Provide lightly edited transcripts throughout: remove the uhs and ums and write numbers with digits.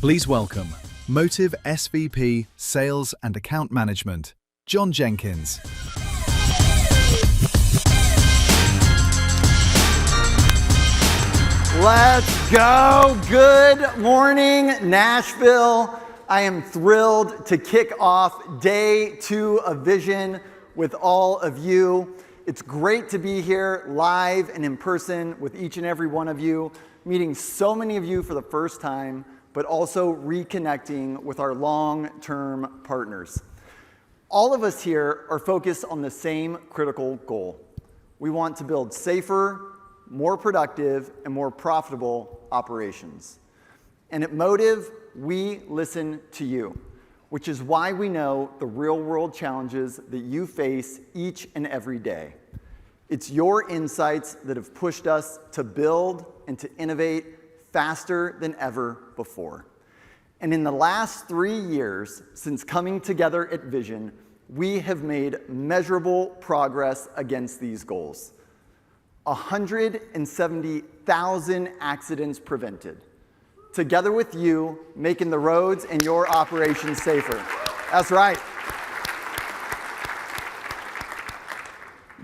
Please welcome Motive SVP Sales and Account Management, John Jenkins. Let's go. Good morning, Nashville. I am thrilled to kick off day 2 of Vision with all of you. It's great to be here live and in person with each and every one of you, meeting so many of you for the first time, but also reconnecting with our long-term partners. All of us here are focused on the same critical goal. We want to build safer, more productive, and more profitable operations. And at Motive, we listen to you, which is why we know the real-world challenges that you face each and every day. It's your insights that have pushed us to build and to innovate faster than ever before. And in the last 3 years since coming together at Vision, we have made measurable progress against these goals. 170,000 accidents prevented. Together with you, making the roads and your operations safer. That's right.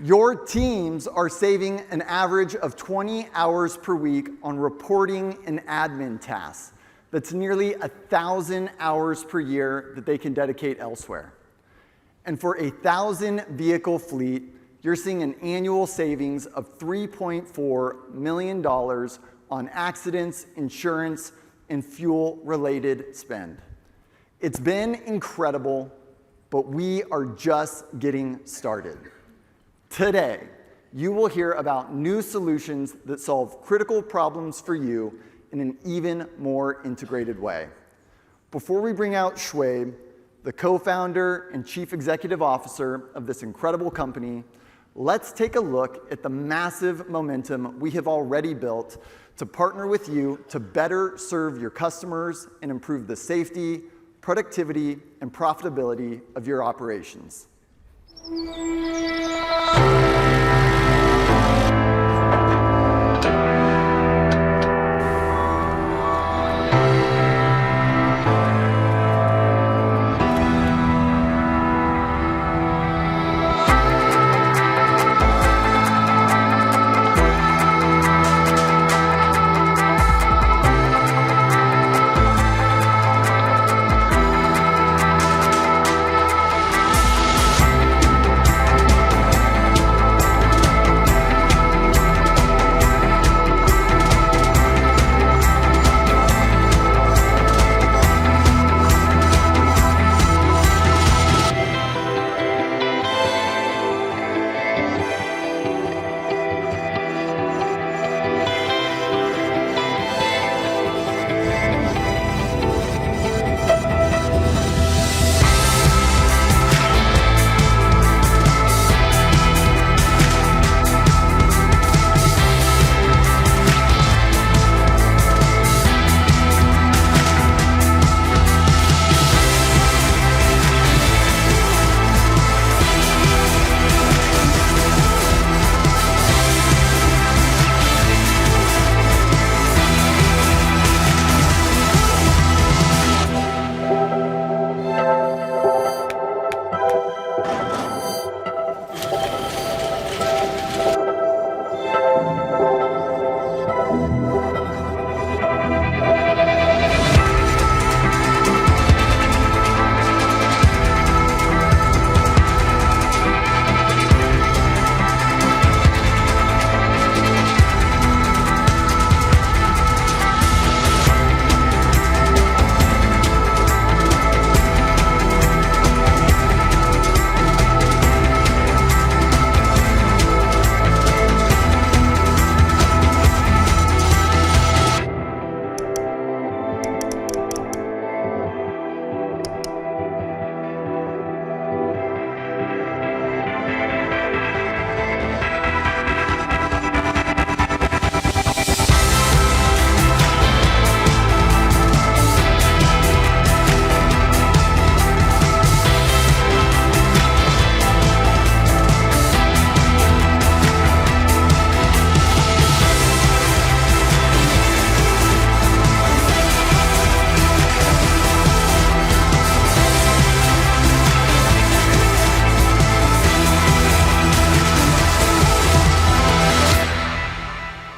Your teams are saving an average of 20 hours per week on reporting and admin tasks. That's nearly 1,000 hours per year that they can dedicate elsewhere. And for a 1,000 vehicle fleet, you're seeing an annual savings of $3.4 million on accidents, insurance, and fuel-related spend. It's been incredible, but we are just getting started. Today, you will hear about new solutions that solve critical problems for you in an even more integrated way. Before we bring out Shoaib, the co-founder and chief executive officer of this incredible company, let's take a look at the massive momentum we have already built to partner with you to better serve your customers and improve the safety, productivity, and profitability of your operations.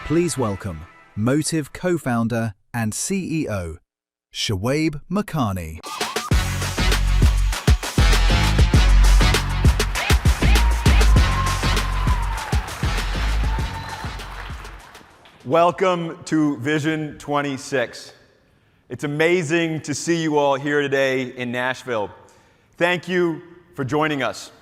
Please welcome Motive co-founder and CEO, Shoaib Makani. Welcome to Vision 26. It's amazing to see you all here today in Nashville. Thank you for joining us.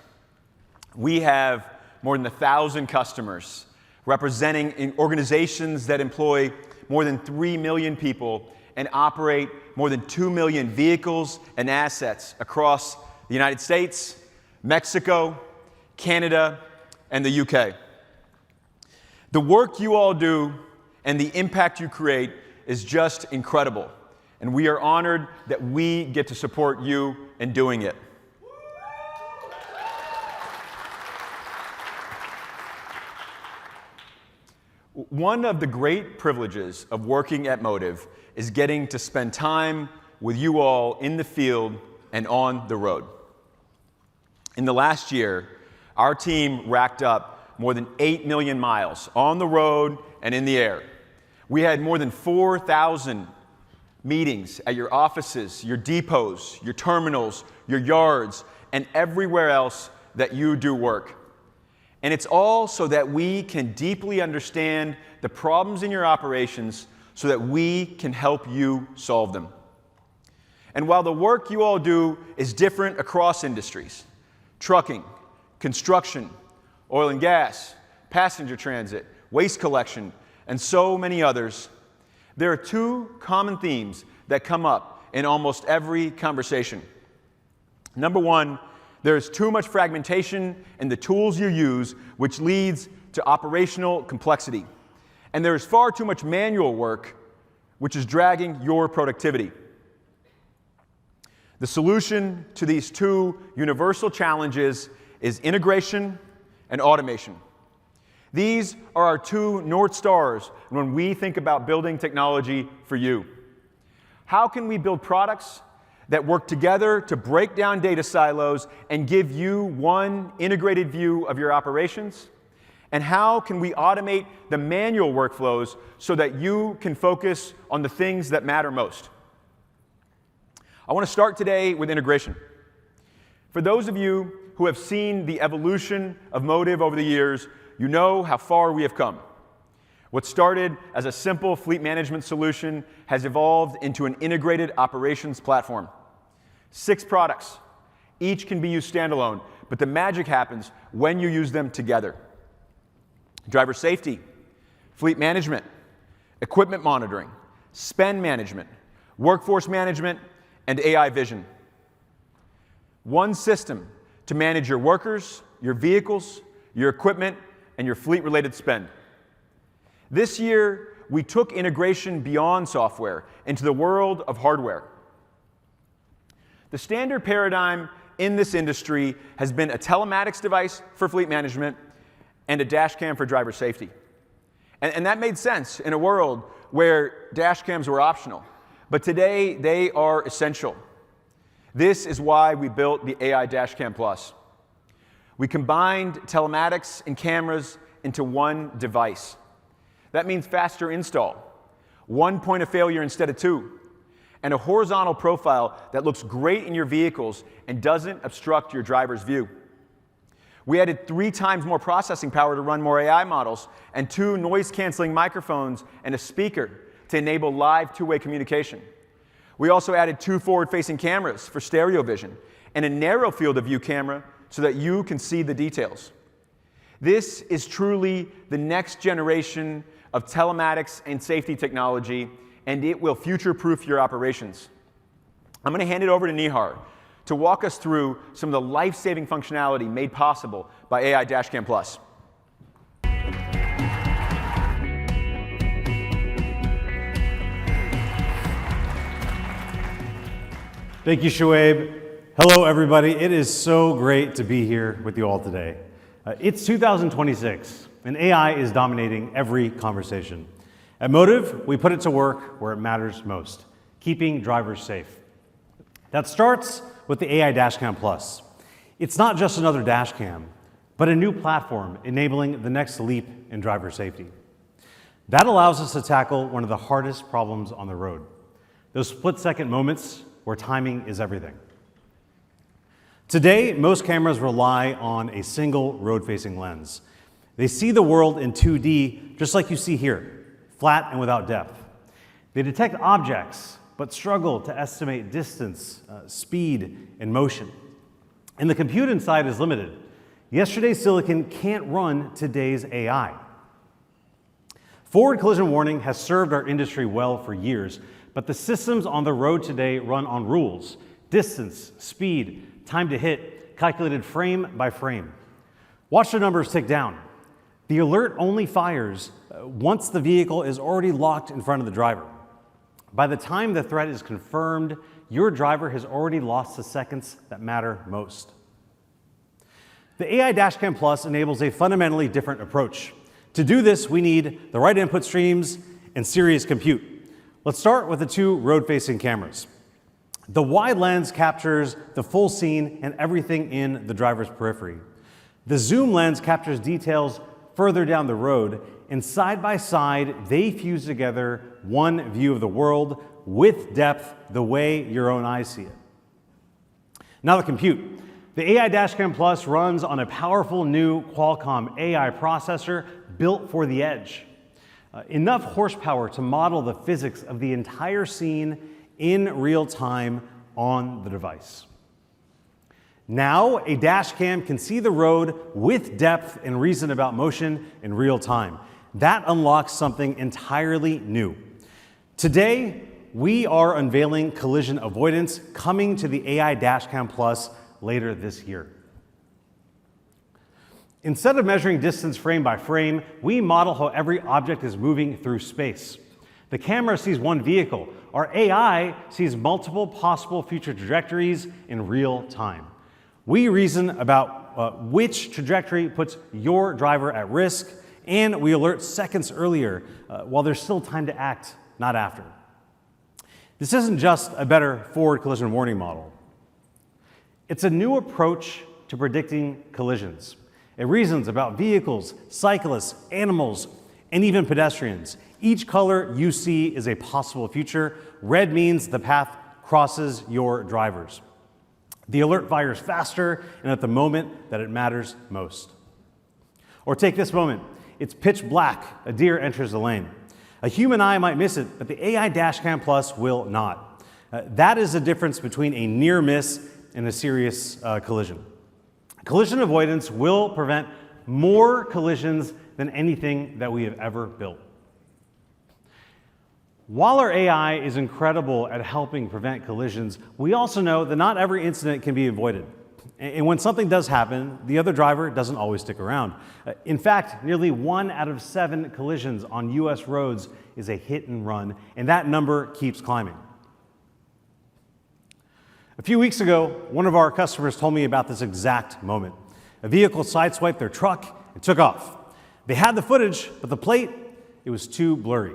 We have more than 1,000 customers representing organizations that employ more than 3 million people and operate more than 2 million vehicles and assets across the United States, Mexico, Canada, and the UK. The work you all do and the impact you create is just incredible, and we are honored that we get to support you in doing it. One of the great privileges of working at Motive is getting to spend time with you all in the field and on the road. In the last year, our team racked up more than 8 million miles on the road and in the air. We had more than 4,000 meetings at your offices, your depots, your terminals, your yards, and everywhere else that you do work. And it's all so that we can deeply understand the problems in your operations so that we can help you solve them. And while the work you all do is different across industries, trucking, construction, oil and gas, passenger transit, waste collection, and so many others, there are two common themes that come up in almost every conversation. Number one, there is too much fragmentation in the tools you use, which leads to operational complexity. And there is far too much manual work, which is dragging your productivity. The solution to these two universal challenges is integration and automation. These are our two North Stars when we think about building technology for you. How can we build products that work together to break down data silos and give you one integrated view of your operations? And how can we automate the manual workflows so that you can focus on the things that matter most? I want to start today with integration. For those of you who have seen the evolution of Motive over the years, you know how far we have come. What started as a simple fleet management solution has evolved into an integrated operations platform. 6 products. Each can be used standalone, but the magic happens when you use them together. Driver safety, fleet management, equipment monitoring, spend management, workforce management, and AI vision. One system to manage your workers, your vehicles, your equipment, and your fleet-related spend. This year, we took integration beyond software into the world of hardware. The standard paradigm in this industry has been a telematics device for fleet management and a dash cam for driver safety. And that made sense in a world where dash cams were optional. But today, they are essential. This is why we built the AI Dashcam Plus. We combined telematics and cameras into one device. That means faster install, 1 point of failure instead of 2, and a horizontal profile that looks great in your vehicles and doesn't obstruct your driver's view. We added 3 times more processing power to run more AI models, and 2 noise-canceling microphones and a speaker to enable live two-way communication. We also added 2 forward-facing cameras for stereo vision and a narrow field of view camera so that you can see the details. This is truly the next generation of telematics and safety technology, and it will future-proof your operations. I'm going to hand it over to Nihar to walk us through some of the life-saving functionality made possible by AI Dashcam Plus. Thank you, Shoaib. Hello, everybody. It is so great to be here with you all today. It's 2026, and AI is dominating every conversation. At Motive, we put it to work where it matters most, keeping drivers safe. That starts with the AI Dashcam Plus. It's not just another dashcam, but a new platform enabling the next leap in driver safety. That allows us to tackle one of the hardest problems on the road, those split-second moments where timing is everything. Today, most cameras rely on a single road-facing lens. They see the world in 2D, just like you see here, flat and without depth. They detect objects, but struggle to estimate distance, speed, and motion. And the compute inside is limited. Yesterday's silicon can't run today's AI. Forward collision warning has served our industry well for years, but the systems on the road today run on rules: distance, speed, time to hit, calculated frame by frame. Watch the numbers tick down. The alert only fires once the vehicle is already locked in front of the driver. By the time the threat is confirmed, your driver has already lost the seconds that matter most. The AI Dashcam Plus enables a fundamentally different approach. To do this, we need the right input streams and serious compute. Let's start with the two road-facing cameras. The wide lens captures the full scene and everything in the driver's periphery. The zoom lens captures details further down the road, and side by side, they fuse together one view of the world with depth the way your own eyes see it. Now the compute. The AI Dashcam Plus runs on a powerful new Qualcomm AI processor built for the edge. Enough horsepower to model the physics of the entire scene in real time on the device. Now, a dash cam can see the road with depth and reason about motion in real time. That unlocks something entirely new. Today, we are unveiling collision avoidance coming to the AI Dashcam Plus later this year. Instead of measuring distance frame by frame, we model how every object is moving through space. The camera sees one vehicle. Our AI sees multiple possible future trajectories in real time. We reason about which trajectory puts your driver at risk, and we alert seconds earlier while there's still time to act, not after. This isn't just a better forward collision warning model. It's a new approach to predicting collisions. It reasons about vehicles, cyclists, animals, and even pedestrians. Each color you see is a possible future. Red means the path crosses your drivers. The alert fires faster and at the moment that it matters most. Or take this moment. It's pitch black. A deer enters the lane. A human eye might miss it, but the AI Dashcam Plus will not. That is the difference between a near miss and a serious collision. Collision avoidance will prevent more collisions than anything that we have ever built. While our AI is incredible at helping prevent collisions, we also know that not every incident can be avoided. And when something does happen, the other driver doesn't always stick around. In fact, nearly 1 out of 7 collisions on US roads is a hit and run, and that number keeps climbing. A few weeks ago, one of our customers told me about this exact moment. A vehicle sideswiped their truck and took off. They had the footage, but the plate, it was too blurry.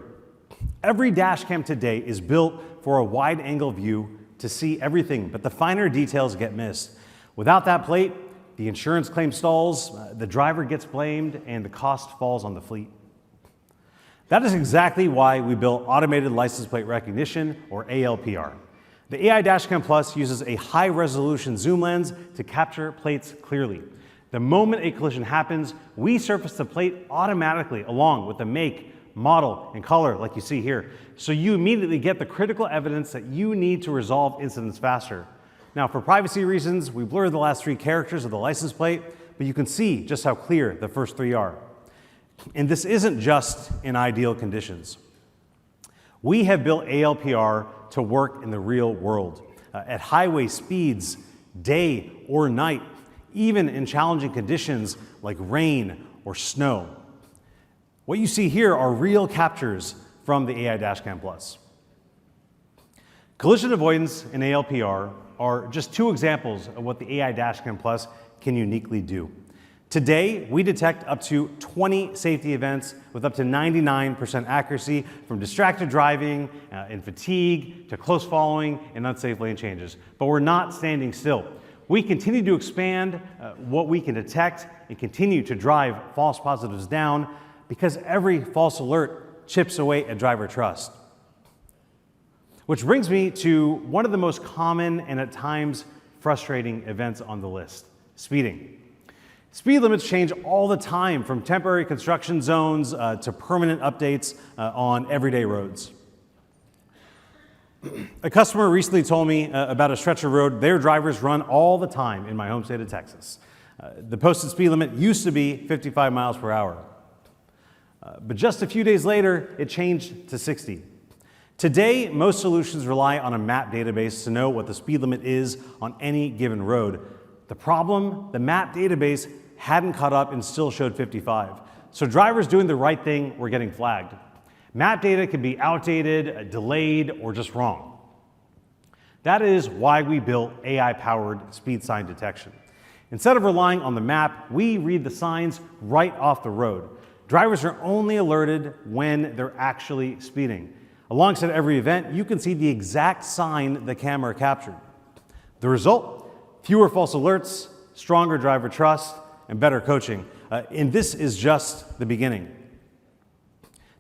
Every dash cam today is built for a wide-angle view to see everything, but the finer details get missed. Without that plate, the insurance claim stalls, the driver gets blamed, and the cost falls on the fleet. That is exactly why we built automated license plate recognition, or ALPR. The AI Dashcam Plus uses a high-resolution zoom lens to capture plates clearly. The moment a collision happens, we surface the plate automatically along with the make, model, and color like you see here. So you immediately get the critical evidence that you need to resolve incidents faster. Now, for privacy reasons, we blur the last 3 characters of the license plate, but you can see just how clear the first 3 are. And this isn't just in ideal conditions. We have built ALPR to work in the real world, at highway speeds, day or night, even in challenging conditions like rain or snow. What you see here are real captures from the AI Dashcam Plus. Collision avoidance and ALPR are just 2 examples of what the AI Dashcam Plus can uniquely do. Today, we detect up to 20 safety events with up to 99% accuracy, from distracted driving and fatigue to close following and unsafe lane changes. But we're not standing still. We continue to expand what we can detect and continue to drive false positives down, because every false alert chips away at driver trust. Which brings me to one of the most common and at times frustrating events on the list: speeding. Speed limits change all the time, from temporary construction zones to permanent updates on everyday roads. A customer recently told me about a stretch of road their drivers run all the time in my home state of Texas. The posted speed limit used to be 55 miles per hour. But just a few days later, it changed to 60. Today, most solutions rely on a map database to know what the speed limit is on any given road. The problem, the map database hadn't caught up and still showed 55. So drivers doing the right thing were getting flagged. Map data can be outdated, delayed, or just wrong. That is why we built AI-powered speed sign detection. Instead of relying on the map, we read the signs right off the road. Drivers are only alerted when they're actually speeding. Alongside every event, you can see the exact sign the camera captured. The result? Fewer false alerts, stronger driver trust, and better coaching. And this is just the beginning.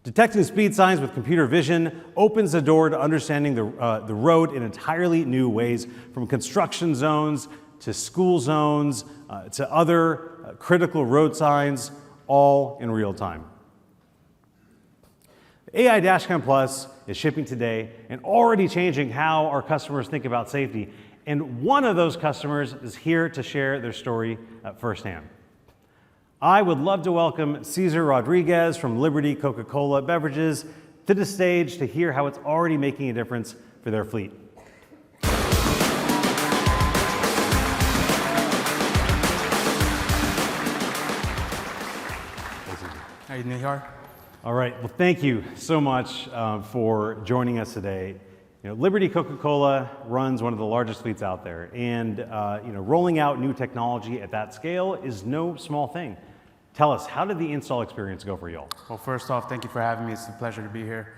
Detecting speed signs with computer vision opens the door to understanding the road in entirely new ways, from construction zones to school zones to other critical road signs, all in real time. AI Dashcam Plus is shipping today and already changing how our customers think about safety. And one of those customers is here to share their story firsthand. I would love to welcome Cesar Rodriguez from Liberty Coca-Cola Beverages to the stage to hear how it's already making a difference for their fleet. How you doing, Nihar? All right, well, thank you so much for joining us today. Liberty Coca-Cola runs one of the largest fleets out there, and rolling out new technology at that scale is no small thing. Tell us, how did the install experience go for y'all? Well, first off, thank you for having me. It's a pleasure to be here.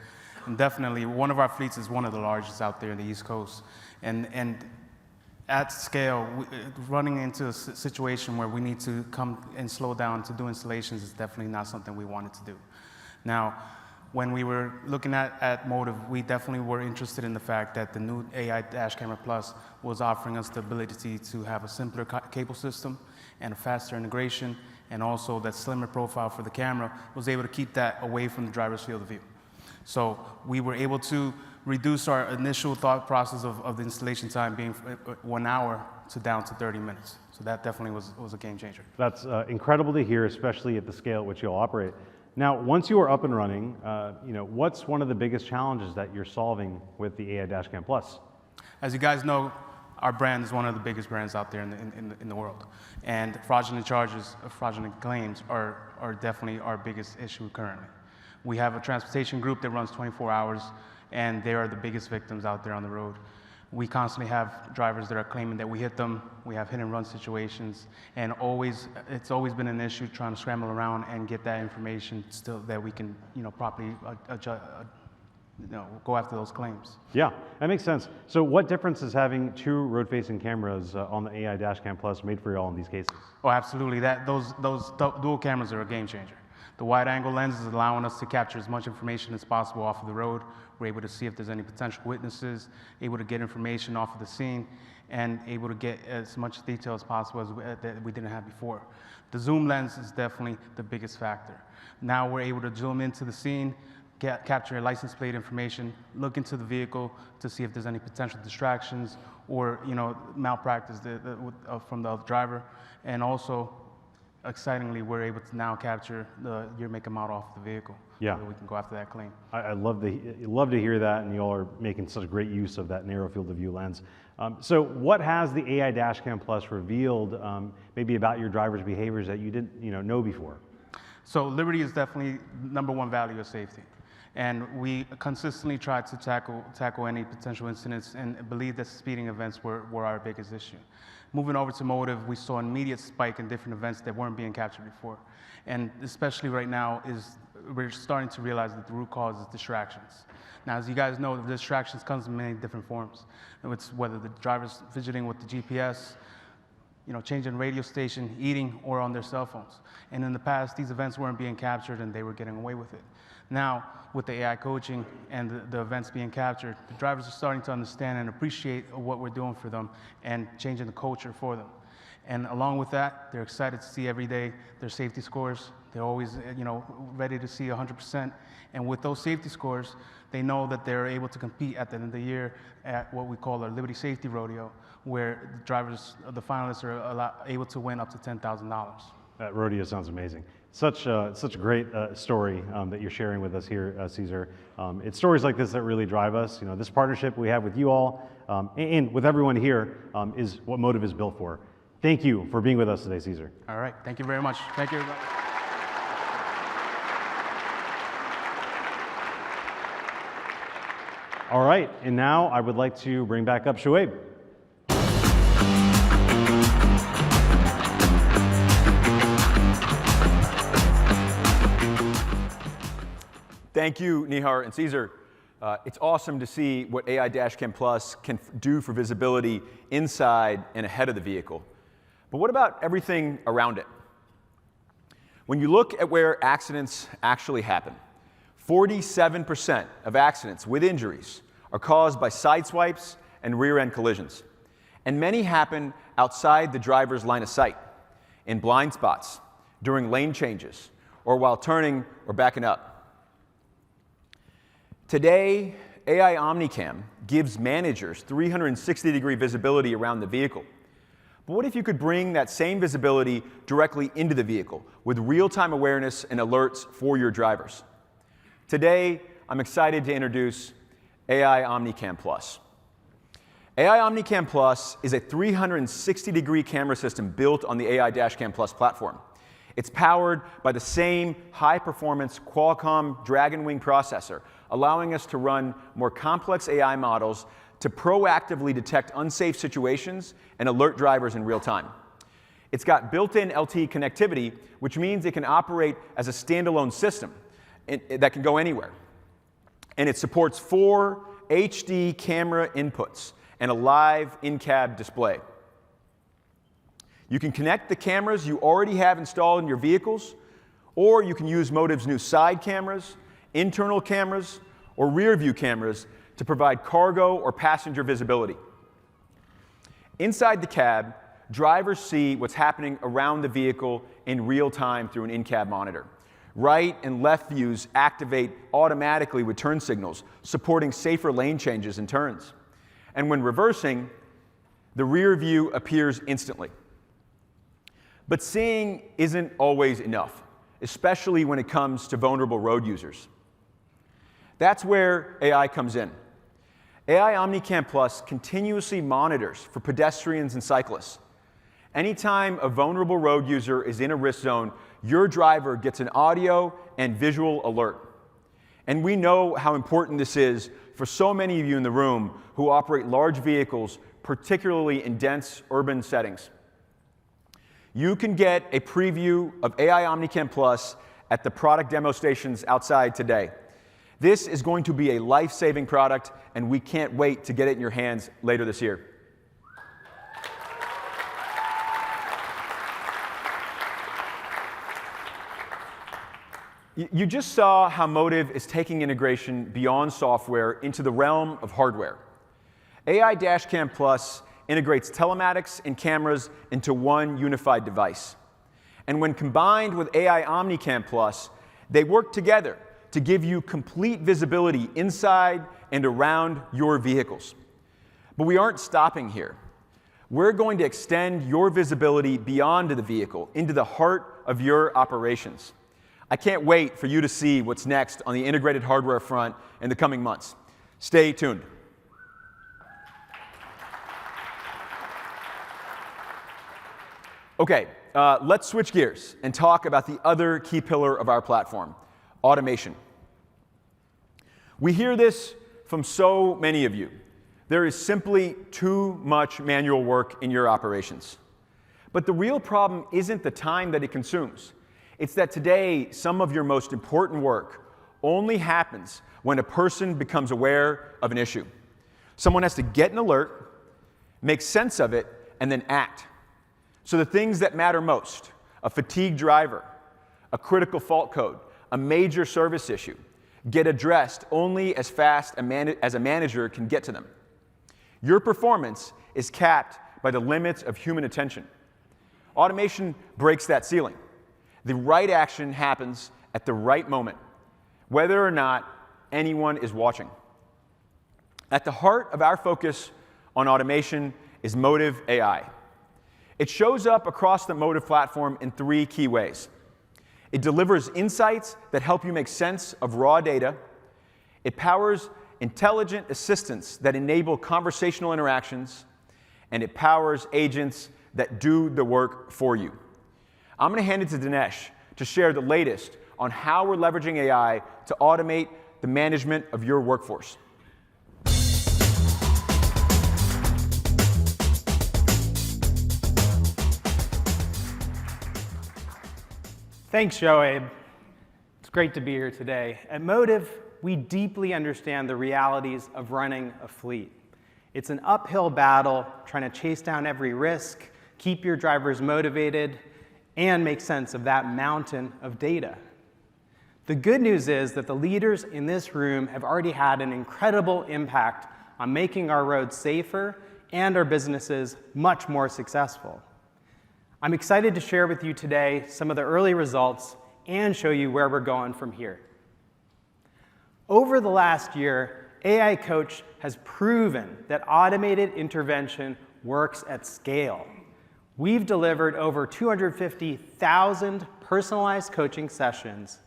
And definitely, one of our fleets is one of the largest out there in the East Coast. And at scale, running into a situation where we need to come and slow down to do installations is definitely not something we wanted to do. Now, when we were looking at Motive, we definitely were interested in the fact that the new AI Dashcam Plus was offering us the ability to have a simpler cable system and a faster integration, and also that slimmer profile for the camera was able to keep that away from the driver's field of view. So we were able to reduce our initial thought process of the installation time being 1 hour to down to 30 minutes. So that definitely was a game changer. That's incredible to hear, especially at the scale at which you'll operate. Now, once you are up and running, what's one of the biggest challenges that you're solving with the AI Dashcam Plus? As you guys know, our brand is one of the biggest brands out there in the world. And fraudulent charges, fraudulent claims are definitely our biggest issue currently. We have a transportation group that runs 24 hours, and they are the biggest victims out there on the road. We constantly have drivers that are claiming that we hit them. We have hit and run situations, and it's always been an issue trying to scramble around and get that information still that we can, properly go after those claims. Yeah, that makes sense. So what difference is having two road-facing cameras on the AI Dashcam Plus made for you all in these cases? Oh, absolutely. Those dual cameras are a game changer. The wide-angle lens is allowing us to capture as much information as possible off of the road. We're able to see if there's any potential witnesses, able to get information off of the scene, and able to get as much detail as possible that we didn't have before. The zoom lens is definitely the biggest factor. Now we're able to zoom into the scene, capture license plate information, look into the vehicle to see if there's any potential distractions or malpractice from the driver, and also, excitingly, we're able to now capture the year, make, and model off the vehicle. Yeah. So that we can go after that claim. I love to hear that, and you all are making such great use of that narrow field of view lens. So what has the AI Dashcam Plus revealed maybe about your drivers' behaviors that you didn't know before? So Liberty is definitely #1 value of safety. And we consistently try to tackle any potential incidents and believe that speeding events were our biggest issue. Moving over to Motive, we saw an immediate spike in different events that weren't being captured before. And especially right now we're starting to realize that the root cause is distractions. Now, as you guys know, the distractions comes in many different forms. It's whether the driver's fidgeting with the GPS, changing radio station, eating, or on their cell phones. And in the past, these events weren't being captured and they were getting away with it. Now, with the AI coaching and the events being captured, the drivers are starting to understand and appreciate what we're doing for them and changing the culture for them. And along with that, they're excited to see every day their safety scores. They're always, ready to see 100%. And with those safety scores, they know that they're able to compete at the end of the year at what we call our Liberty Safety Rodeo, where the drivers, the finalists, are able to win up to $10,000. That rodeo sounds amazing. Such a great story that you're sharing with us here, Cesar. It's stories like this that really drive us. This partnership we have with you all and with everyone here is what Motive is built for. Thank you for being with us today, Cesar. All right, thank you very much. Thank you, everybody. All right, and now I would like to bring back up Shoaib. Thank you, Nihar and Cesar. It's awesome to see what AI Dashcam Plus can do for visibility inside and ahead of the vehicle. But what about everything around it? When you look at where accidents actually happen, 47% of accidents with injuries are caused by side swipes and rear-end collisions. And many happen outside the driver's line of sight, in blind spots, during lane changes, or while turning or backing up. Today, AI Omnicam gives managers 360-degree visibility around the vehicle. But what if you could bring that same visibility directly into the vehicle with real-time awareness and alerts for your drivers? Today, I'm excited to introduce AI Omnicam Plus. AI Omnicam Plus is a 360-degree camera system built on the AI Dashcam Plus platform. It's powered by the same high-performance Qualcomm Dragon Wing processor, allowing us to run more complex AI models to proactively detect unsafe situations and alert drivers in real time. It's got built-in LTE connectivity, which means it can operate as a standalone system that can go anywhere. And it supports 4 HD camera inputs and a live in-cab display. You can connect the cameras you already have installed in your vehicles, or you can use Motive's new side cameras, internal cameras, or rear view cameras to provide cargo or passenger visibility. Inside the cab, drivers see what's happening around the vehicle in real time through an in-cab monitor. Right and left views activate automatically with turn signals, supporting safer lane changes and turns. And when reversing, the rear view appears instantly. But seeing isn't always enough, especially when it comes to vulnerable road users. That's where AI comes in. AI Omnicam Plus continuously monitors for pedestrians and cyclists. Anytime a vulnerable road user is in a risk zone, your driver gets an audio and visual alert. And we know how important this is for so many of you in the room who operate large vehicles, particularly in dense urban settings. You can get a preview of AI Omnicam Plus at the product demo stations outside today. This is going to be a life-saving product, and we can't wait to get it in your hands later this year. You just saw how Motive is taking integration beyond software into the realm of hardware. AI Dashcam Plus integrates telematics and cameras into one unified device. And when combined with AI Omnicam Plus, they work together to give you complete visibility inside and around your vehicles. But we aren't stopping here. We're going to extend your visibility beyond the vehicle, into the heart of your operations. I can't wait for you to see what's next on the integrated hardware front in the coming months. Stay tuned. Okay, let's switch gears and talk about the other key pillar of our platform, automation. We hear this from so many of you. There is simply too much manual work in your operations. But the real problem isn't the time that it consumes. It's that today, some of your most important work only happens when a person becomes aware of an issue. Someone has to get an alert, make sense of it, and then act. So the things that matter most, a fatigued driver, a critical fault code, a major service issue, get addressed only as fast as a manager can get to them. Your performance is capped by the limits of human attention. Automation breaks that ceiling. The right action happens at the right moment, whether or not anyone is watching. At the heart of our focus on automation is Motive AI. It shows up across the Motive platform in 3 key ways. It delivers insights that help you make sense of raw data. It powers intelligent assistants that enable conversational interactions. And it powers agents that do the work for you. I'm going to hand it to Dinesh to share the latest on how we're leveraging AI to automate the management of your workforce. Thanks, Shoaib. It's great to be here today. At Motive, we deeply understand the realities of running a fleet. It's an uphill battle trying to chase down every risk, keep your drivers motivated, and make sense of that mountain of data. The good news is that the leaders in this room have already had an incredible impact on making our roads safer and our businesses much more successful. I'm excited to share with you today some of the early results and show you where we're going from here. Over the last year, AI Coach has proven that automated intervention works at scale. We've delivered over 250,000 personalized coaching sessions,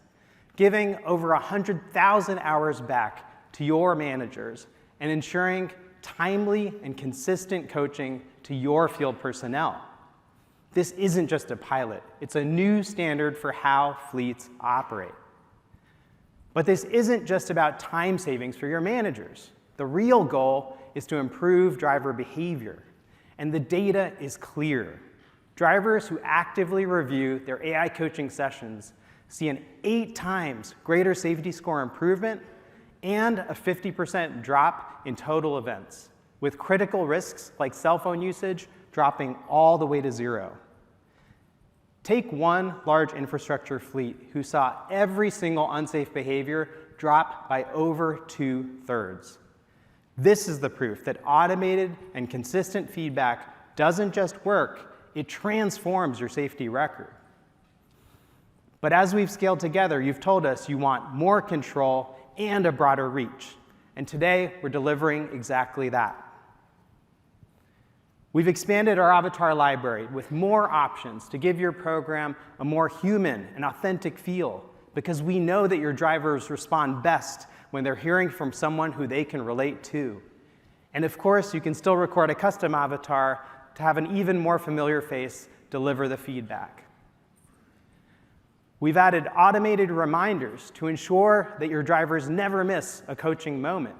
giving over 100,000 hours back to your managers and ensuring timely and consistent coaching to your field personnel. This isn't just a pilot. It's a new standard for how fleets operate. But this isn't just about time savings for your managers. The real goal is to improve driver behavior. And the data is clear. Drivers who actively review their AI coaching sessions see an 8 times greater safety score improvement and a 50% drop in total events, with critical risks like cell phone usage dropping all the way to 0. Take one large infrastructure fleet who saw every single unsafe behavior drop by over 2/3. This is the proof that automated and consistent feedback doesn't just work, it transforms your safety record. But as we've scaled together, you've told us you want more control and a broader reach. And today, we're delivering exactly that. We've expanded our avatar library with more options to give your program a more human and authentic feel, because we know that your drivers respond best when they're hearing from someone who they can relate to. And of course, you can still record a custom avatar to have an even more familiar face deliver the feedback. We've added automated reminders to ensure that your drivers never miss a coaching moment.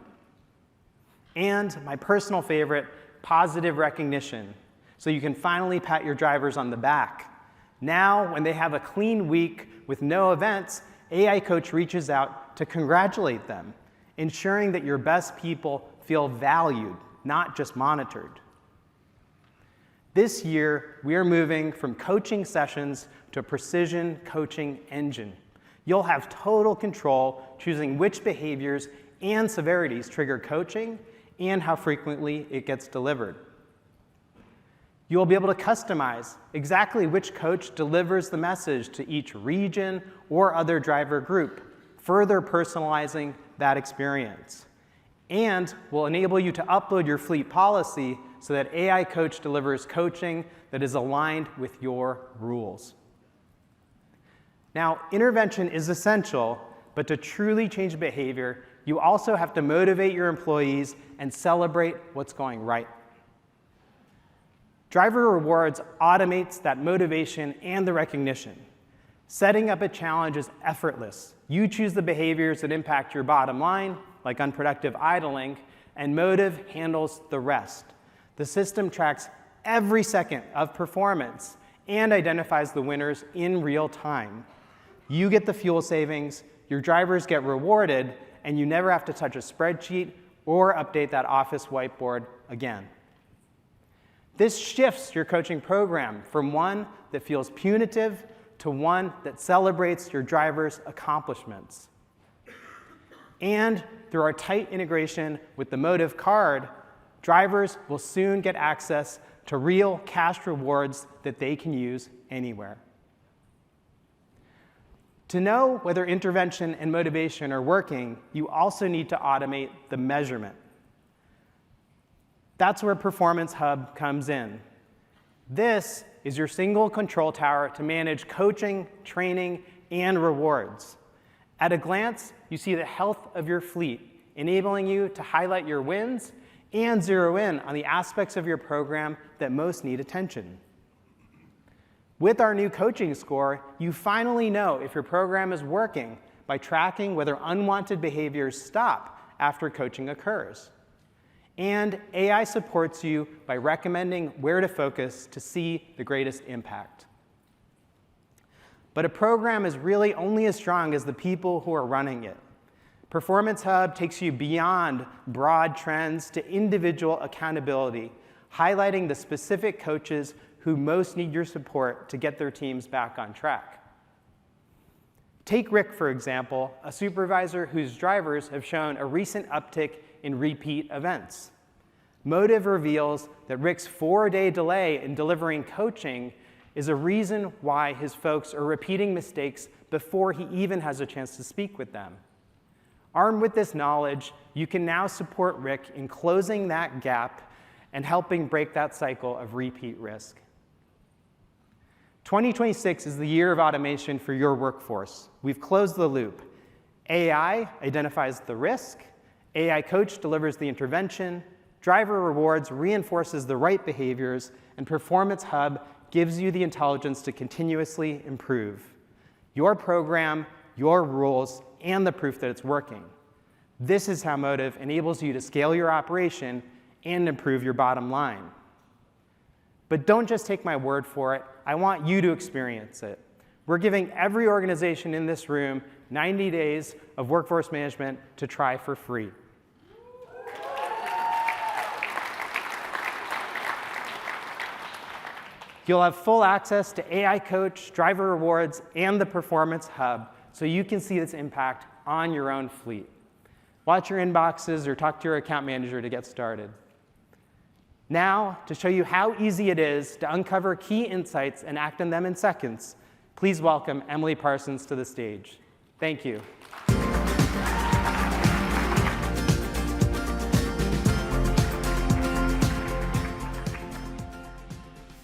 And my personal favorite, positive recognition, so you can finally pat your drivers on the back. Now, when they have a clean week with no events, AI Coach reaches out to congratulate them, ensuring that your best people feel valued, not just monitored. This year, we are moving from coaching sessions to a precision coaching engine. You'll have total control choosing which behaviors and severities trigger coaching and how frequently it gets delivered. You'll be able to customize exactly which coach delivers the message to each region or other driver group, further personalizing that experience. And will enable you to upload your fleet policy so that AI Coach delivers coaching that is aligned with your rules. Now, intervention is essential, but to truly change behavior, you also have to motivate your employees and celebrate what's going right. Driver Rewards automates that motivation and the recognition. Setting up a challenge is effortless. You choose the behaviors that impact your bottom line, like unproductive idling, and Motive handles the rest. The system tracks every second of performance and identifies the winners in real time. You get the fuel savings, your drivers get rewarded, and you never have to touch a spreadsheet or update that office whiteboard again. This shifts your coaching program from one that feels punitive to one that celebrates your drivers' accomplishments. And through our tight integration with the Motive card, drivers will soon get access to real cash rewards that they can use anywhere. To know whether intervention and motivation are working, you also need to automate the measurement. That's where Performance Hub comes in. This is your single control tower to manage coaching, training, and rewards. At a glance, you see the health of your fleet, enabling you to highlight your wins and zero in on the aspects of your program that most need attention. With our new coaching score, you finally know if your program is working by tracking whether unwanted behaviors stop after coaching occurs. And AI supports you by recommending where to focus to see the greatest impact. But a program is really only as strong as the people who are running it. Performance Hub takes you beyond broad trends to individual accountability, highlighting the specific coaches who most need your support to get their teams back on track. Take Rick, for example, a supervisor whose drivers have shown a recent uptick in repeat events. Motive reveals that Rick's 4-day delay in delivering coaching is a reason why his folks are repeating mistakes before he even has a chance to speak with them. Armed with this knowledge, you can now support Rick in closing that gap and helping break that cycle of repeat risk. 2026 is the year of automation for your workforce. We've closed the loop. AI identifies the risk, AI Coach delivers the intervention, Driver Rewards reinforces the right behaviors, and Performance Hub gives you the intelligence to continuously improve. Your program, your rules, and the proof that it's working. This is how Motive enables you to scale your operation and improve your bottom line. But don't just take my word for it. I want you to experience it. We're giving every organization in this room 90 days of workforce management to try for free. You'll have full access to AI Coach, Driver Rewards, and the Performance Hub, so you can see its impact on your own fleet. Watch your inboxes or talk to your account manager to get started. Now, to show you how easy it is to uncover key insights and act on them in seconds, please welcome Emily Parsons to the stage. Thank you.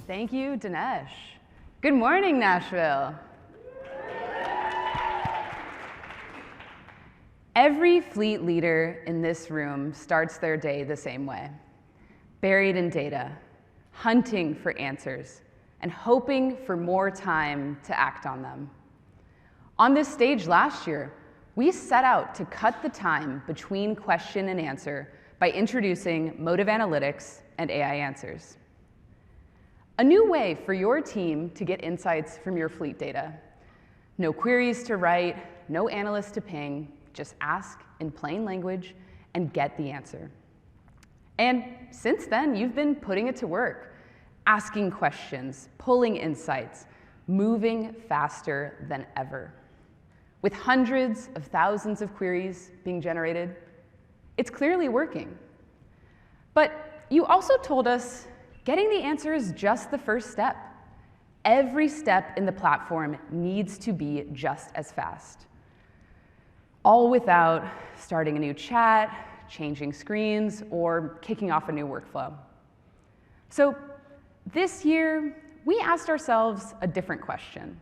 Thank you, Dinesh. Good morning, Nashville. Every fleet leader in this room starts their day the same way, buried in data, hunting for answers, and hoping for more time to act on them. On this stage last year, we set out to cut the time between question and answer by introducing Motive Analytics and AI Answers. A new way for your team to get insights from your fleet data. No queries to write, no analysts to ping, just ask in plain language and get the answer. And since then, you've been putting it to work, asking questions, pulling insights, moving faster than ever. With hundreds of thousands of queries being generated, it's clearly working. But you also told us getting the answer is just the first step. Every step in the platform needs to be just as fast. All without starting a new chat, changing screens, or kicking off a new workflow. So this year, we asked ourselves a different question.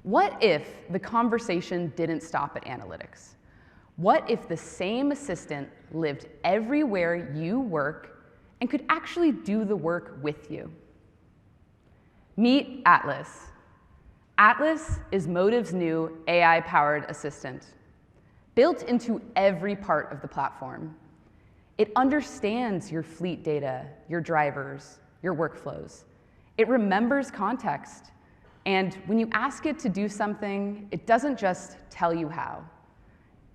What if the conversation didn't stop at analytics? What if the same assistant lived everywhere you work and could actually do the work with you? Meet Atlas. Atlas is Motive's new AI-powered assistant, built into every part of the platform. It understands your fleet data, your drivers, your workflows. It remembers context. And when you ask it to do something, it doesn't just tell you how.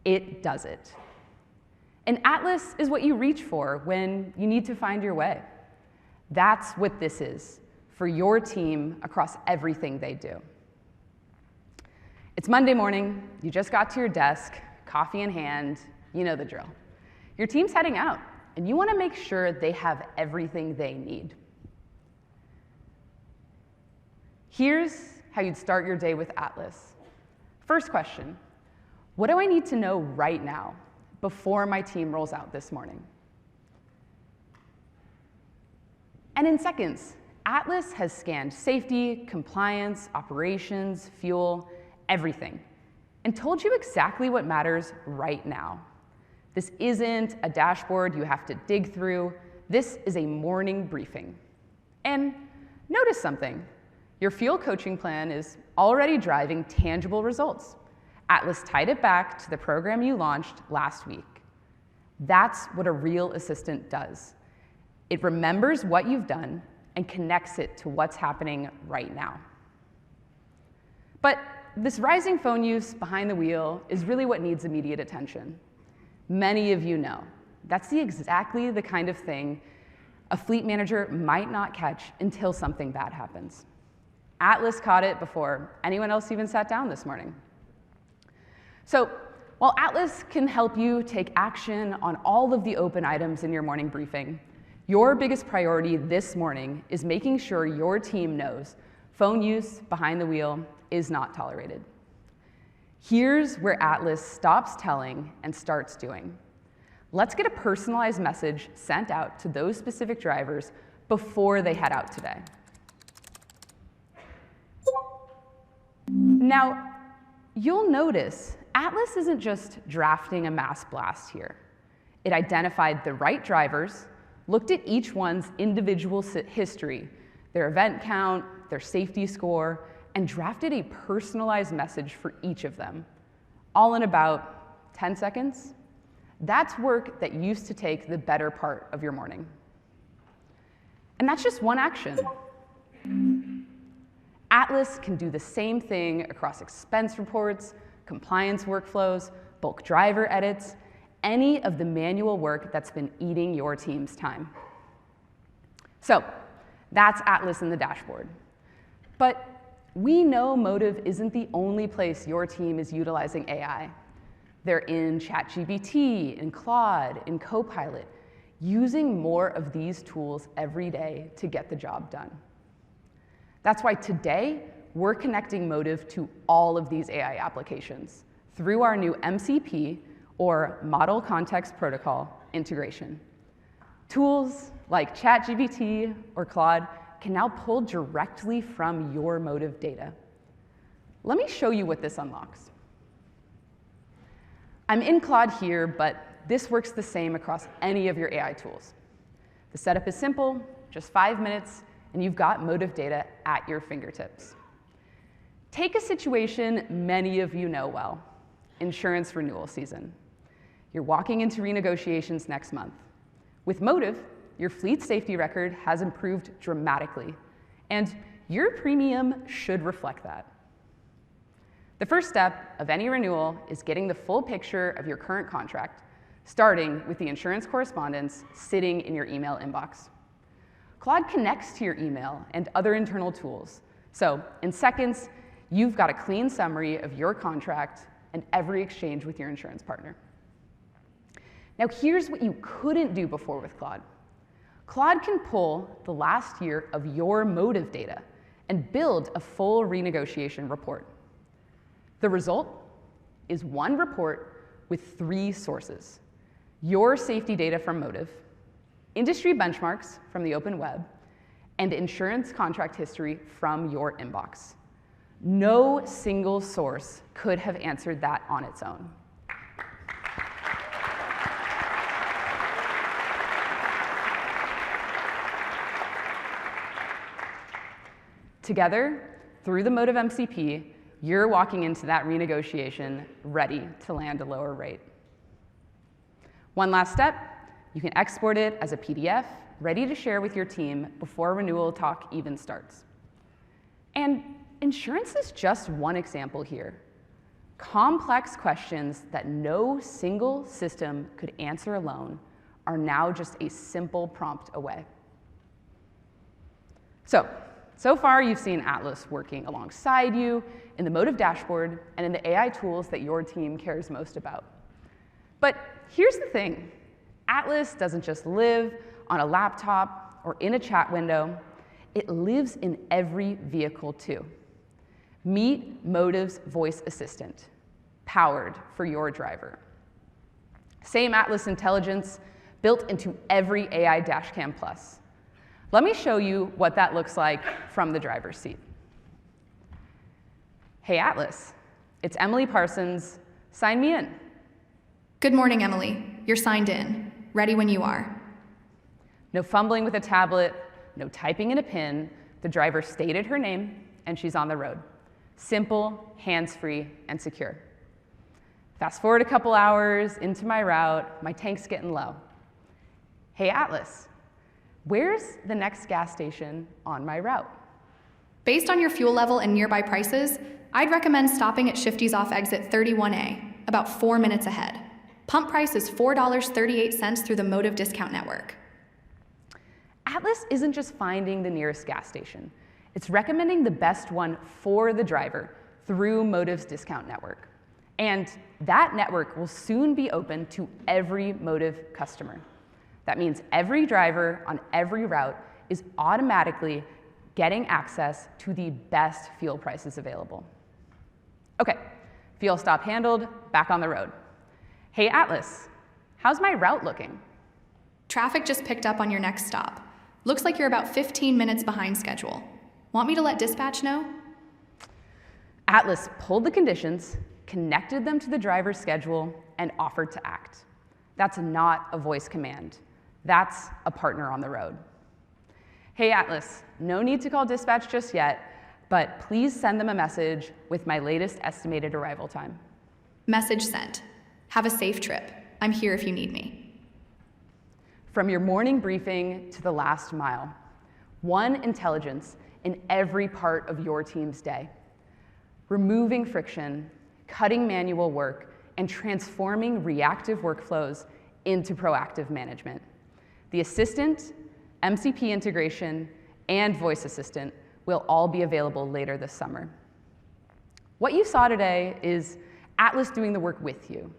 It does it. And Atlas is what you reach for when you need to find your way. That's what this is for your team across everything they do. It's Monday morning, you just got to your desk, coffee in hand, you know the drill. Your team's heading out, and you want to make sure they have everything they need. Here's how you'd start your day with Atlas. First question, what do I need to know right now before my team rolls out this morning? And in seconds, Atlas has scanned safety, compliance, operations, fuel, everything, and told you exactly what matters right now. This isn't a dashboard you have to dig through. This is a morning briefing. And notice something. Your fuel coaching plan is already driving tangible results. Atlas tied it back to the program you launched last week. That's what a real assistant does. It remembers what you've done and connects it to what's happening right now. But this rising phone use behind the wheel is really what needs immediate attention. Many of you know that's exactly the kind of thing a fleet manager might not catch until something bad happens. Atlas caught it before anyone else even sat down this morning. So while Atlas can help you take action on all of the open items in your morning briefing, your biggest priority this morning is making sure your team knows phone use behind the wheel is not tolerated. Here's where Atlas stops telling and starts doing. Let's get a personalized message sent out to those specific drivers before they head out today. Now, you'll notice Atlas isn't just drafting a mass blast here. It identified the right drivers, looked at each one's individual history, their event count, their safety score, and drafted a personalized message for each of them, all in about 10 seconds. That's work that used to take the better part of your morning. And that's just one action. Atlas can do the same thing across expense reports, compliance workflows, bulk driver edits, any of the manual work that's been eating your team's time. So that's Atlas in the dashboard. But we know Motive isn't the only place your team is utilizing AI. They're in ChatGPT, in Claude, in Copilot, using more of these tools every day to get the job done. That's why today, we're connecting Motive to all of these AI applications through our new MCP, or Model Context Protocol, integration. Tools like ChatGPT or Claude can now pull directly from your Motive data. Let me show you what this unlocks. I'm in Claude here, but this works the same across any of your AI tools. The setup is simple, just 5 minutes, and you've got Motive data at your fingertips. Take a situation many of you know well, insurance renewal season. You're walking into renegotiations next month. With Motive, your fleet safety record has improved dramatically, and your premium should reflect that. The first step of any renewal is getting the full picture of your current contract, starting with the insurance correspondence sitting in your email inbox. Claude connects to your email and other internal tools, so in seconds, you've got a clean summary of your contract and every exchange with your insurance partner. Now here's what you couldn't do before with Claude. Claude can pull the last year of your Motive data and build a full renegotiation report. The result is one report with 3 sources: your safety data from Motive, industry benchmarks from the open web, and insurance contract history from your inbox. No single source could have answered that on its own. Together, through the Motive MCP, you're walking into that renegotiation ready to land a lower rate. One last step, you can export it as a PDF, ready to share with your team before renewal talk even starts. And insurance is just one example here. Complex questions that no single system could answer alone are now just a simple prompt away. So far you've seen Atlas working alongside you in the Motive dashboard and in the AI tools that your team cares most about. But here's the thing. Atlas doesn't just live on a laptop or in a chat window. It lives in every vehicle too. Meet Motive's voice assistant, powered for your driver. Same Atlas intelligence built into every AI Dashcam Plus. Let me show you what that looks like from the driver's seat. Hey Atlas, it's Emily Parsons. Sign me in. Good morning, Emily. You're signed in. Ready when you are. No fumbling with a tablet, no typing in a PIN. The driver stated her name, and she's on the road. Simple, hands-free, and secure. Fast forward a couple hours into my route, my tank's getting low. Hey Atlas, where's the next gas station on my route? Based on your fuel level and nearby prices, I'd recommend stopping at Shifty's off exit 31A, about 4 minutes ahead. Pump price is $4.38 through the Motive discount network. Atlas isn't just finding the nearest gas station. It's recommending the best one for the driver through Motive's discount network. And that network will soon be open to every Motive customer. That means every driver on every route is automatically getting access to the best fuel prices available. Okay, fuel stop handled, back on the road. Hey Atlas, how's my route looking? Traffic just picked up on your next stop. Looks like you're about 15 minutes behind schedule. Want me to let dispatch know? Atlas pulled the conditions, connected them to the driver's schedule, and offered to act. That's not a voice command. That's a partner on the road. Hey Atlas, no need to call dispatch just yet, but please send them a message with my latest estimated arrival time. Message sent. Have a safe trip. I'm here if you need me. From your morning briefing to the last mile, one intelligence in every part of your team's day. Removing friction, cutting manual work, and transforming reactive workflows into proactive management. The assistant, MCP integration, and voice assistant will all be available later this summer. What you saw today is Atlas doing the work with you.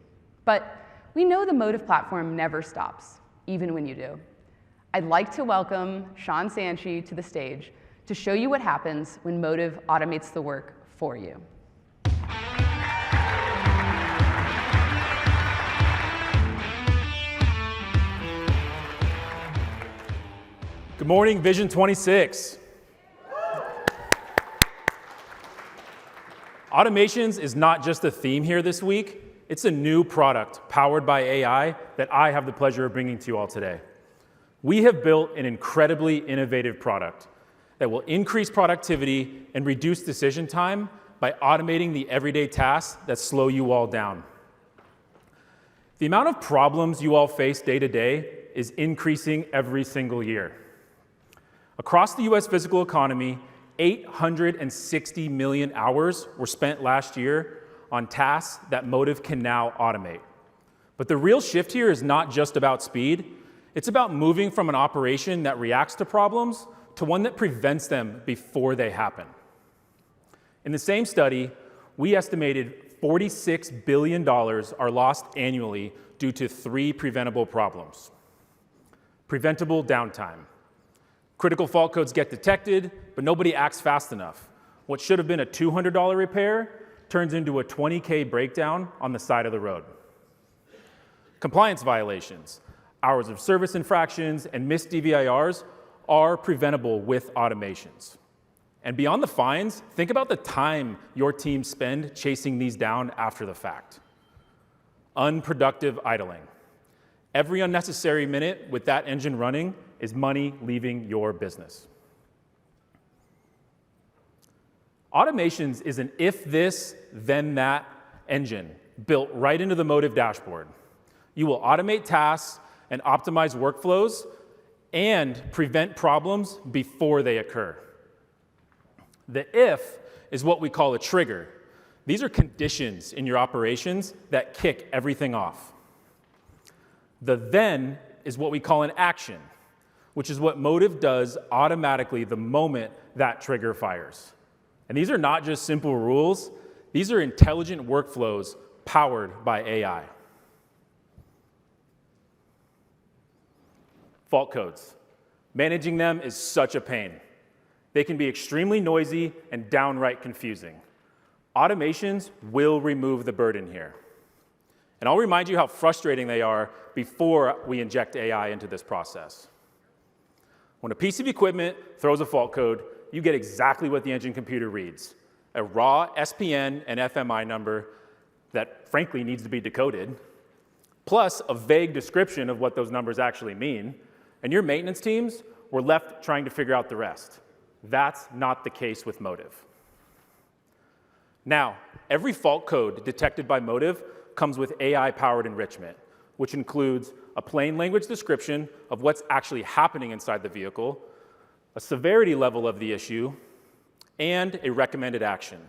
But we know the Motive platform never stops, even when you do. I'd like to welcome Sean Sanchi to the stage to show you what happens when Motive automates the work for you. Good morning, Vision 26. Automations is not just a theme here this week. It's a new product powered by AI that I have the pleasure of bringing to you all today. We have built an incredibly innovative product that will increase productivity and reduce decision time by automating the everyday tasks that slow you all down. The amount of problems you all face day to day is increasing every single year. Across the US physical economy, 860 million hours were spent last year on tasks that Motive can now automate. But the real shift here is not just about speed. It's about moving from an operation that reacts to problems to one that prevents them before they happen. In the same study, we estimated $46 billion are lost annually due to 3 preventable problems. Preventable downtime. Critical fault codes get detected, but nobody acts fast enough. What should have been a $200 repair turns into a $20K breakdown on the side of the road. Compliance violations, hours of service infractions, and missed DVIRs are preventable with automations. And beyond the fines, think about the time your team spend chasing these down after the fact. Unproductive idling. Every unnecessary minute with that engine running is money leaving your business. Automations is an if this, then that engine built right into the Motive dashboard. You will automate tasks and optimize workflows and prevent problems before they occur. The if is what we call a trigger. These are conditions in your operations that kick everything off. The then is what we call an action, which is what Motive does automatically the moment that trigger fires. And these are not just simple rules. These are intelligent workflows powered by AI. Fault codes. Managing them is such a pain. They can be extremely noisy and downright confusing. Automations will remove the burden here. And I'll remind you how frustrating they are before we inject AI into this process. When a piece of equipment throws a fault code, you get exactly what the engine computer reads, a raw SPN and FMI number that frankly needs to be decoded, plus a vague description of what those numbers actually mean, and your maintenance teams were left trying to figure out the rest. That's not the case with Motive. Now, every fault code detected by Motive comes with AI-powered enrichment, which includes a plain language description of what's actually happening inside the vehicle, a severity level of the issue, and a recommended action.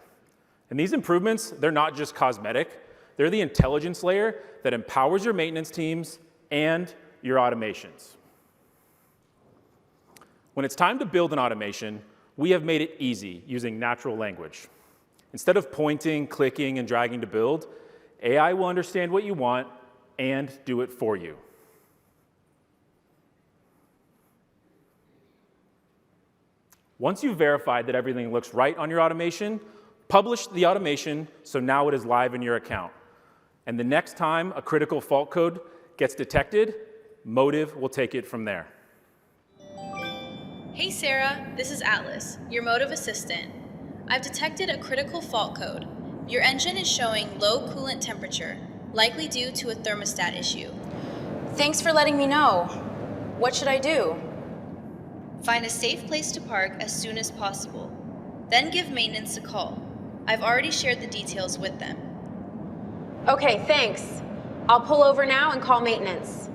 And these improvements, they're not just cosmetic, they're the intelligence layer that empowers your maintenance teams and your automations. When it's time to build an automation, we have made it easy using natural language. Instead of pointing, clicking, and dragging to build, AI will understand what you want and do it for you. Once you've verified that everything looks right on your automation, publish the automation so now it is live in your account. And the next time a critical fault code gets detected, Motive will take it from there. Hey Sarah, this is Atlas, your Motive assistant. I've detected a critical fault code. Your engine is showing low coolant temperature, likely due to a thermostat issue. Thanks for letting me know. What should I do? Find a safe place to park as soon as possible. Then give maintenance a call. I've already shared the details with them. Okay, thanks. I'll pull over now and call maintenance.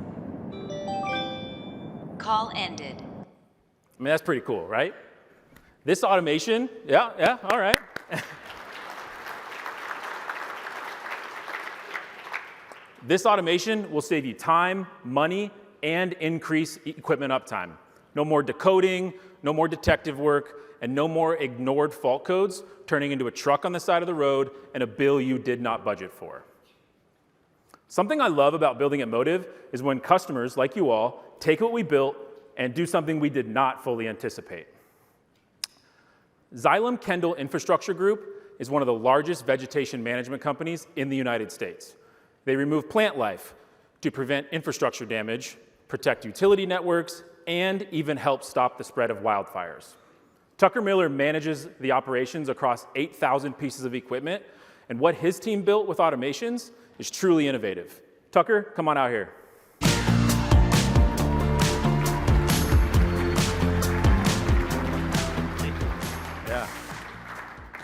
Call ended. I mean, that's pretty cool, right? This automation, yeah, all right. This automation will save you time, money, and increase equipment uptime. No more decoding, no more detective work, and no more ignored fault codes turning into a truck on the side of the road and a bill you did not budget for. Something I love about building at Motive is when customers, like you all, take what we built and do something we did not fully anticipate. Xylem Kendall Infrastructure Group is one of the largest vegetation management companies in the United States. They remove plant life to prevent infrastructure damage, protect utility networks, and even help stop the spread of wildfires. Tucker Miller manages the operations across 8,000 pieces of equipment, and what his team built with automations is truly innovative. Tucker, come on out here. Yeah.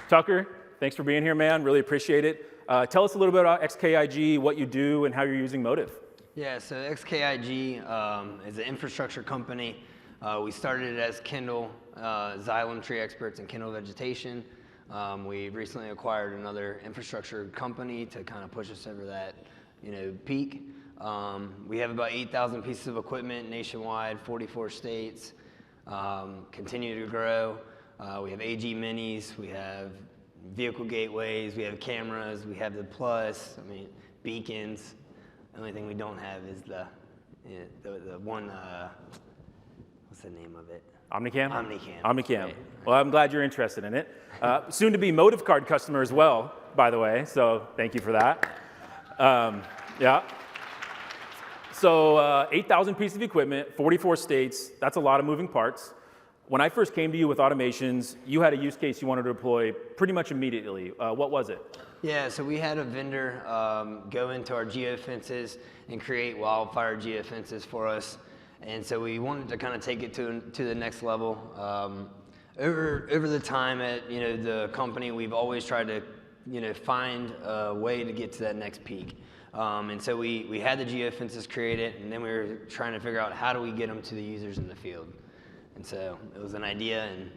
Tucker, thanks for being here, man. Really appreciate it. Tell us a little bit about XKIG, what you do, and how you're using Motive. Yeah, so XKIG is an infrastructure company. We started it as Kendall, Xylem tree experts in Kendall vegetation. We recently acquired another infrastructure company to kind of push us over that, peak. We have about 8,000 pieces of equipment nationwide, 44 states. Continue to grow. We have AG minis. We have vehicle gateways. We have cameras. We have the Plus. Beacons. The only thing we don't have is the one. What's the name of it? Omnicam? Omnicam. Right. Well, I'm glad you're interested in it. Soon to be Motive Card customer as well, by the way, so thank you for that. Yeah. So 8,000 pieces of equipment, 44 states, that's a lot of moving parts. When I first came to you with automations, you had a use case you wanted to deploy pretty much immediately. What was it? Yeah, so we had a vendor go into our geofences and create wildfire geofences for us. And so we wanted to kind of take it to the next level. Over the time at the company, we've always tried to find a way to get to that next peak. And so we had the geofences created, and then we were trying to figure out how do we get them to the users in the field. And so it was an idea, and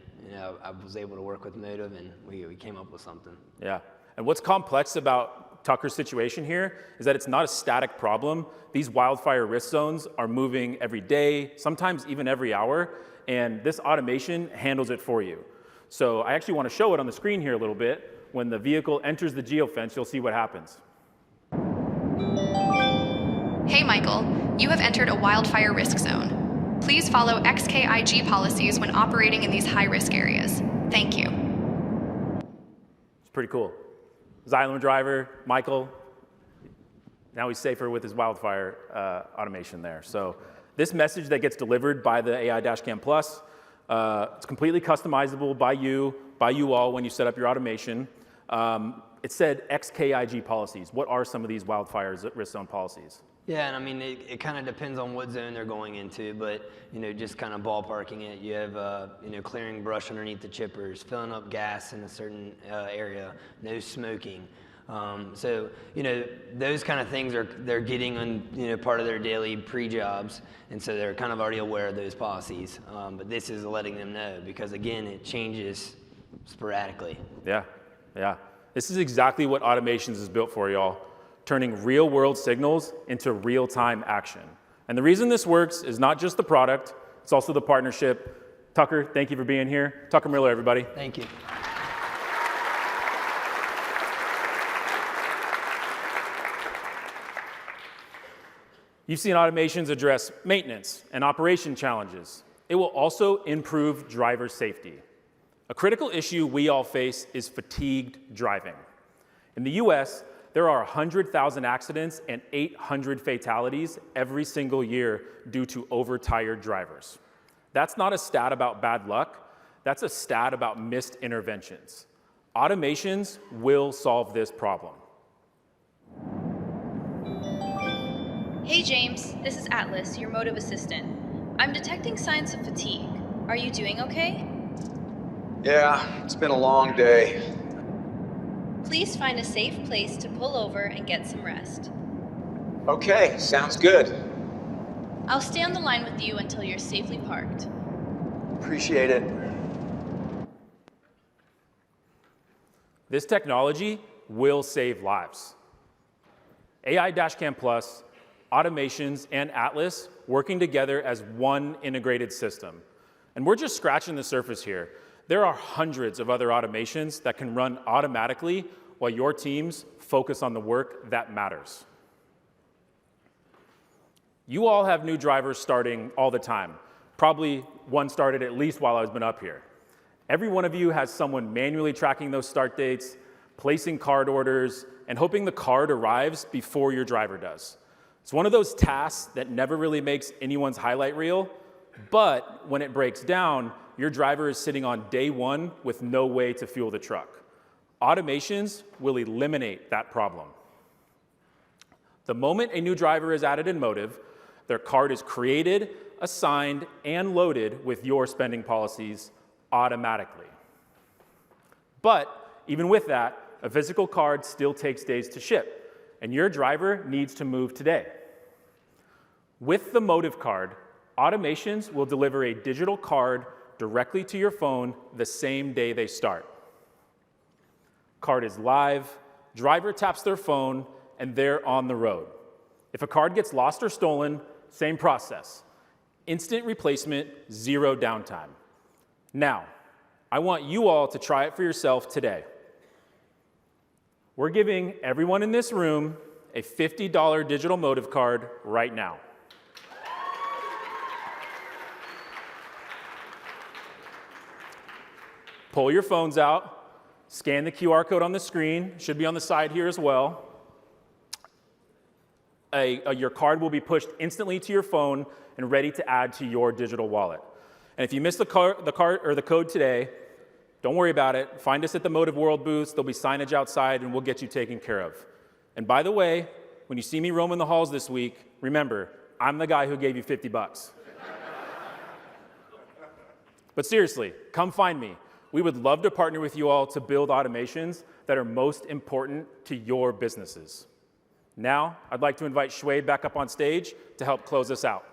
I was able to work with Motive, and we came up with something. Yeah, and what's complex about Tucker's situation here is that it's not a static problem. These wildfire risk zones are moving every day, sometimes even every hour, and this automation handles it for you. So I actually want to show it on the screen here a little bit. When the vehicle enters the geofence, you'll see what happens. Hey Michael, you have entered a wildfire risk zone. Please follow XKIG policies when operating in these high-risk areas. Thank you. It's pretty cool. Xylem driver, Michael, now he's safer with his wildfire automation there. So this message that gets delivered by the AI Dashcam Plus, it's completely customizable by you all when you set up your automation. It said XKIG policies. What are some of these wildfire risk zone policies? Yeah, and I mean, it kind of depends on what zone they're going into, but, just kind of ballparking it, you have, clearing brush underneath the chippers, filling up gas in a certain area, no smoking. So, those kind of things they're getting on, part of their daily pre-jobs, and so they're kind of already aware of those policies. But this is letting them know, because again, it changes sporadically. Yeah. This is exactly what Automations is built for, y'all. Turning real-world signals into real-time action. And the reason this works is not just the product, it's also the partnership. Tucker, thank you for being here. Tucker Miller, everybody. Thank you. You've seen Automations address maintenance and operation challenges. It will also improve driver safety. A critical issue we all face is fatigued driving. In the US, there are 100,000 accidents and 800 fatalities every single year due to overtired drivers. That's not a stat about bad luck, that's a stat about missed interventions. Automations will solve this problem. Hey James, this is Atlas, your motive assistant. I'm detecting signs of fatigue. Are you doing okay? Yeah, it's been a long day. Please find a safe place to pull over and get some rest. Okay, sounds good. I'll stay on the line with you until you're safely parked. Appreciate it. This technology will save lives. AI Dashcam Plus, Automations, and Atlas working together as one integrated system. And we're just scratching the surface here. There are hundreds of other automations that can run automatically while your teams focus on the work that matters. You all have new drivers starting all the time. Probably one started at least while I've been up here. Every one of you has someone manually tracking those start dates, placing card orders, and hoping the card arrives before your driver does. It's one of those tasks that never really makes anyone's highlight reel, but when it breaks down, your driver is sitting on day one with no way to fuel the truck. Automations will eliminate that problem. The moment a new driver is added in Motive, their card is created, assigned, and loaded with your spending policies automatically. But even with that, a physical card still takes days to ship, and your driver needs to move today. With the Motive card, Automations will deliver a digital card directly to your phone the same day they start. Card is live, driver taps their phone, and they're on the road. If a card gets lost or stolen, same process. Instant replacement, zero downtime. Now, I want you all to try it for yourself today. We're giving everyone in this room a $50 digital Motive card right now. Pull your phones out, scan the QR code on the screen, should be on the side here as well. Your card will be pushed instantly to your phone and ready to add to your digital wallet. And if you miss the code today, don't worry about it. Find us at the Motive World booths. There'll be signage outside, and we'll get you taken care of. And by the way, when you see me roaming the halls this week, remember, I'm the guy who gave you 50 bucks. But seriously, come find me. We would love to partner with you all to build automations that are most important to your businesses. Now, I'd like to invite Shoaib back up on stage to help close us out.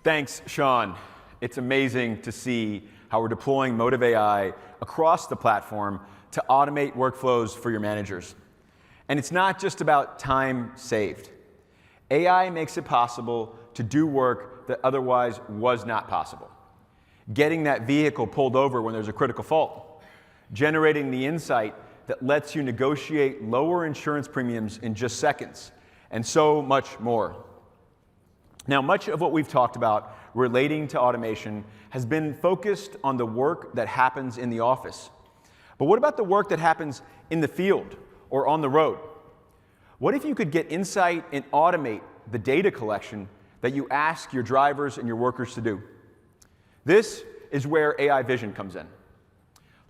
Thanks, Sean. It's amazing to see how we're deploying Motive AI across the platform to automate workflows for your managers. And it's not just about time saved. AI makes it possible to do work that otherwise was not possible. Getting that vehicle pulled over when there's a critical fault, generating the insight that lets you negotiate lower insurance premiums in just seconds, and so much more. Now, much of what we've talked about relating to automation has been focused on the work that happens in the office. But what about the work that happens in the field or on the road? What if you could get insight and automate the data collection that you ask your drivers and your workers to do? This is where AI vision comes in.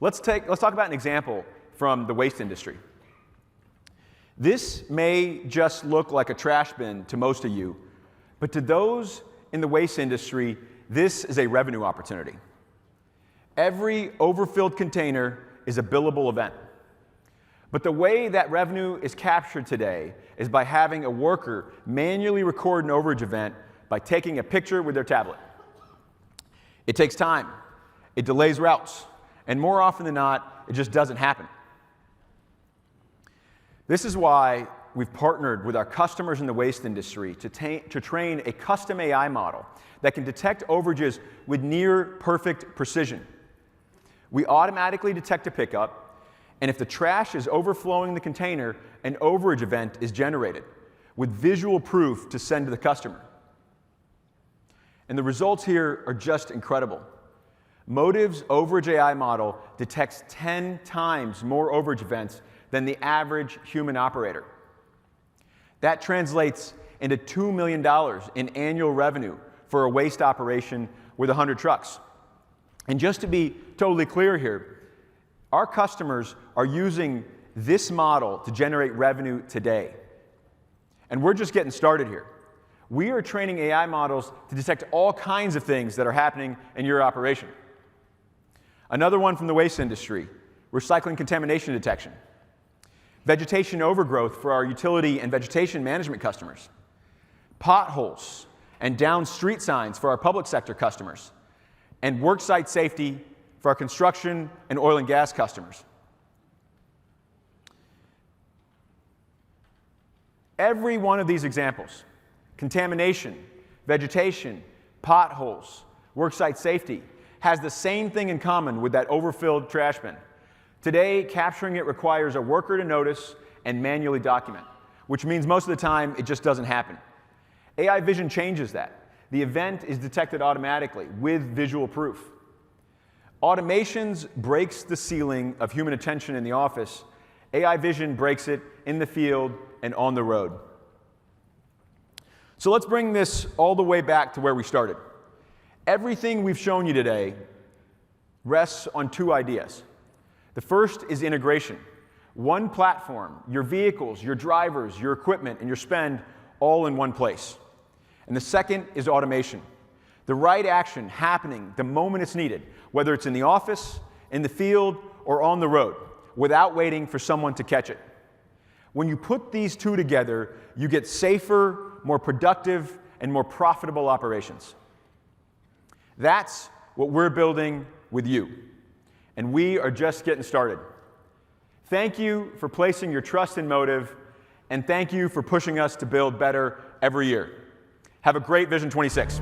Let's talk about an example from the waste industry. This may just look like a trash bin to most of you, but to those in the waste industry, this is a revenue opportunity. Every overfilled container is a billable event. But the way that revenue is captured today is by having a worker manually record an overage event by taking a picture with their tablet. It takes time, it delays routes, and more often than not, it just doesn't happen. This is why we've partnered with our customers in the waste industry to train a custom AI model that can detect overages with near perfect precision. We automatically detect a pickup, and if the trash is overflowing the container, an overage event is generated with visual proof to send to the customer. And the results here are just incredible. Motive's overage AI model detects 10 times more overage events than the average human operator. That translates into $2 million in annual revenue for a waste operation with 100 trucks. And just to be totally clear here, our customers are using this model to generate revenue today. And we're just getting started here. We are training AI models to detect all kinds of things that are happening in your operation. Another one from the waste industry, recycling contamination detection. Vegetation overgrowth for our utility and vegetation management customers. Potholes and down street signs for our public sector customers. And worksite safety for our construction and oil and gas customers. Every one of these examples, contamination, vegetation, potholes, worksite safety, has the same thing in common with that overfilled trash bin. Today, capturing it requires a worker to notice and manually document, which means most of the time it just doesn't happen. AI vision changes that. The event is detected automatically with visual proof. Automations breaks the ceiling of human attention in the office. AI vision breaks it in the field and on the road. So let's bring this all the way back to where we started. Everything we've shown you today rests on two ideas. The first is integration. One platform, your vehicles, your drivers, your equipment, and your spend all in one place. And the second is automation. The right action happening the moment it's needed, whether it's in the office, in the field, or on the road, without waiting for someone to catch it. When you put these two together, you get safer, more productive, and more profitable operations. That's what we're building with you. And we are just getting started. Thank you for placing your trust in Motive, and thank you for pushing us to build better every year. Have a great Vision 26.